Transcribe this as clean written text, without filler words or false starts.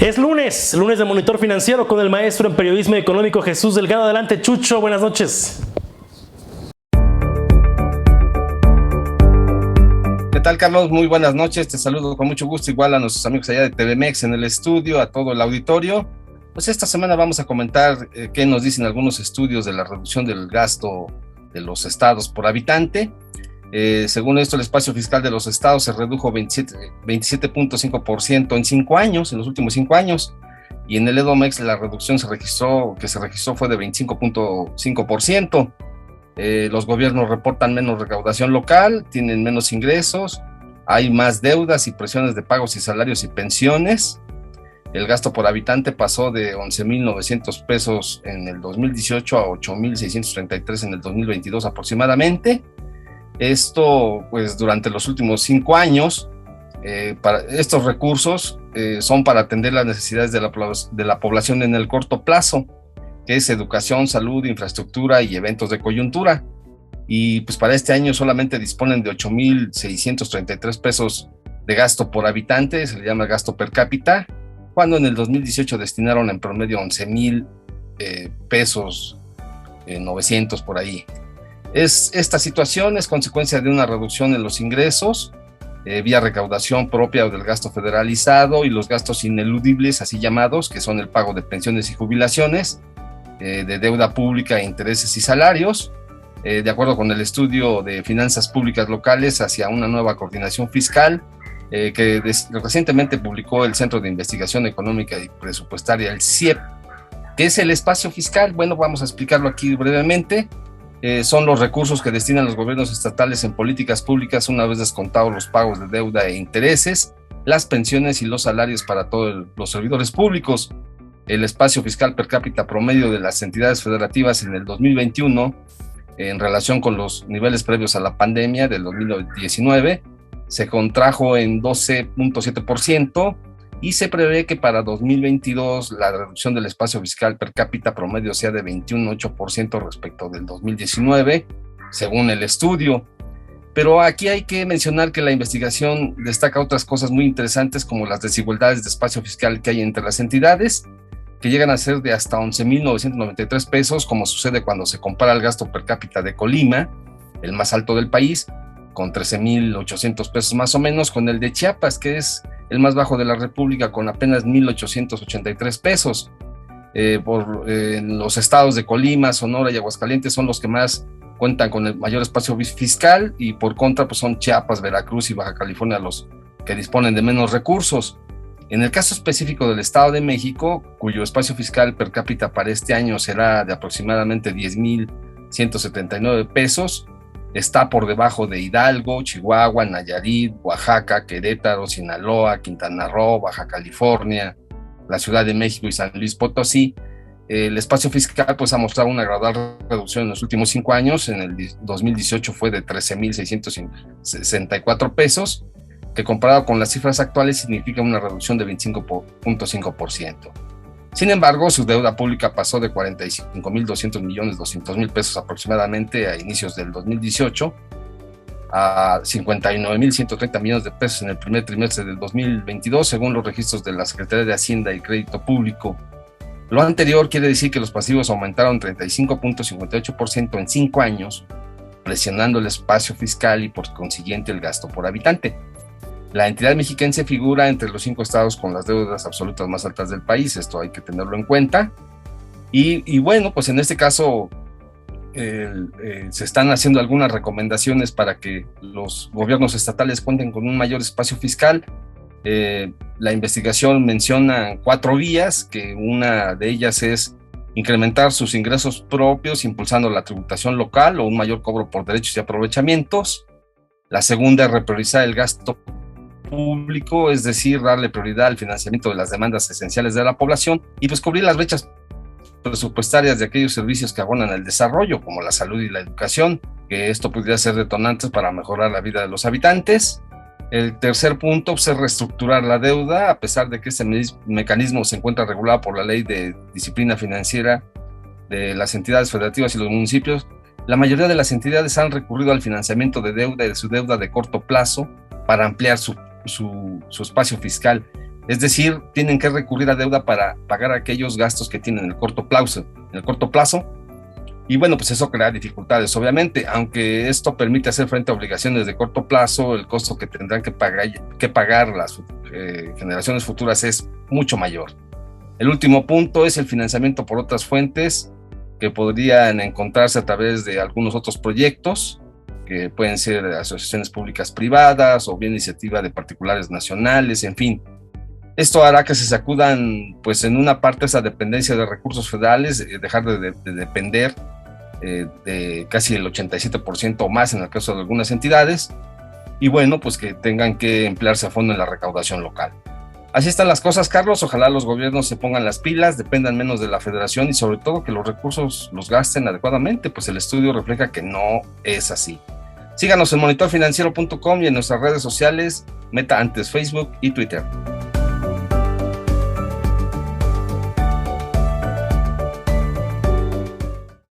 Es lunes de Monitor Financiero con el maestro en periodismo económico Jesús Delgado. Adelante, Chucho, buenas noches. ¿Qué tal, Carlos? Muy buenas noches, te saludo con mucho gusto, igual a nuestros amigos allá de TVMex en el estudio, a todo el auditorio. Pues esta semana vamos a comentar qué nos dicen algunos estudios de la reducción del gasto de los estados por habitante. Según esto, el espacio fiscal de los estados se redujo 27.5% en 5 años, en los últimos 5 años, y en el EDOMEX la reducción que se registró fue de 25.5%. Los gobiernos reportan menos recaudación local, tienen menos ingresos, hay más deudas y presiones de pagos y salarios y pensiones. El gasto por habitante pasó de 11,900 pesos en el 2018 a 8,633 en el 2022 aproximadamente. Esto, pues, durante los últimos 5 años, para estos recursos son para atender las necesidades de la población en el corto plazo, que es educación, salud, infraestructura y eventos de coyuntura. Y pues para este año solamente disponen de 8,633 pesos de gasto por habitante, se le llama gasto per cápita, cuando en el 2018 destinaron en promedio 11,000 pesos, 900 por ahí. Esta situación es consecuencia de una reducción en los ingresos vía recaudación propia o del gasto federalizado y los gastos ineludibles, así llamados, que son el pago de pensiones y jubilaciones, de deuda pública, intereses y salarios, de acuerdo con el estudio de finanzas públicas locales hacia una nueva coordinación fiscal que recientemente publicó el Centro de Investigación Económica y Presupuestaria, el CIEP. ¿Qué es el espacio fiscal? Bueno, vamos a explicarlo aquí brevemente. Son los recursos que destinan los gobiernos estatales en políticas públicas una vez descontados los pagos de deuda e intereses, las pensiones y los salarios para todos los servidores públicos. El espacio fiscal per cápita promedio de las entidades federativas en el 2021, en relación con los niveles previos a la pandemia del 2019, se contrajo en 12.7% y se prevé que para 2022 la reducción del espacio fiscal per cápita promedio sea de 21.8% respecto del 2019, según el estudio. Pero aquí hay que mencionar que la investigación destaca otras cosas muy interesantes, como las desigualdades de espacio fiscal que hay entre las entidades, que llegan a ser de hasta 11,993 pesos, como sucede cuando se compara el gasto per cápita de Colima, el más alto del país, con 13,800 pesos más o menos, con el de Chiapas, que es el más bajo de la República, con apenas 1,883 pesos. Los estados de Colima, Sonora y Aguascalientes son los que más cuentan con el mayor espacio fiscal, y por contra pues son Chiapas, Veracruz y Baja California los que disponen de menos recursos. En el caso específico del Estado de México, cuyo espacio fiscal per cápita para este año será de aproximadamente 10,179 pesos, está por debajo de Hidalgo, Chihuahua, Nayarit, Oaxaca, Querétaro, Sinaloa, Quintana Roo, Baja California, la Ciudad de México y San Luis Potosí. El espacio fiscal pues ha mostrado una gradual reducción en los últimos 5 años. En el 2018 fue de 13,664 pesos, que comparado con las cifras actuales significa una reducción de 25.5%. Sin embargo, su deuda pública pasó de 45,200,200,000 pesos aproximadamente a inicios del 2018 a 59,130 millones de pesos en el primer trimestre del 2022, según los registros de la Secretaría de Hacienda y Crédito Público. Lo anterior quiere decir que los pasivos aumentaron 35.58% en 5 años, presionando el espacio fiscal y por consiguiente el gasto por habitante. La entidad mexiquense figura entre los 5 estados con las deudas absolutas más altas del país, esto hay que tenerlo en cuenta. Y bueno, pues en este caso se están haciendo algunas recomendaciones para que los gobiernos estatales cuenten con un mayor espacio fiscal. La investigación menciona 4 vías, que una de ellas es incrementar sus ingresos propios impulsando la tributación local o un mayor cobro por derechos y aprovechamientos. La segunda es repriorizar el gasto público, es decir, darle prioridad al financiamiento de las demandas esenciales de la población y pues cubrir las brechas presupuestarias de aquellos servicios que abonan al desarrollo, como la salud y la educación, que esto podría ser detonantes para mejorar la vida de los habitantes. El tercer punto es reestructurar la deuda, a pesar de que este mecanismo se encuentra regulado por la Ley de Disciplina Financiera de las entidades federativas y los municipios. La mayoría de las entidades han recurrido al financiamiento de deuda y de su deuda de corto plazo para ampliar su espacio fiscal. Es decir, tienen que recurrir a deuda para pagar aquellos gastos que tienen en el corto plazo. Y bueno, pues eso crea dificultades, obviamente, aunque esto permite hacer frente a obligaciones de corto plazo, el costo que tendrán que pagar las generaciones futuras es mucho mayor. El último punto es el financiamiento por otras fuentes que podrían encontrarse a través de algunos otros proyectos, que pueden ser asociaciones públicas privadas o bien iniciativa de particulares nacionales, en fin. Esto hará que se sacudan, pues en una parte, esa dependencia de recursos federales, dejar de depender de casi el 87% o más en el caso de algunas entidades, y bueno, pues que tengan que emplearse a fondo en la recaudación local. Así están las cosas, Carlos. Ojalá los gobiernos se pongan las pilas, dependan menos de la federación y sobre todo que los recursos los gasten adecuadamente, pues el estudio refleja que no es así. Síganos en monitorfinanciero.com y en nuestras redes sociales, Meta antes Facebook y Twitter.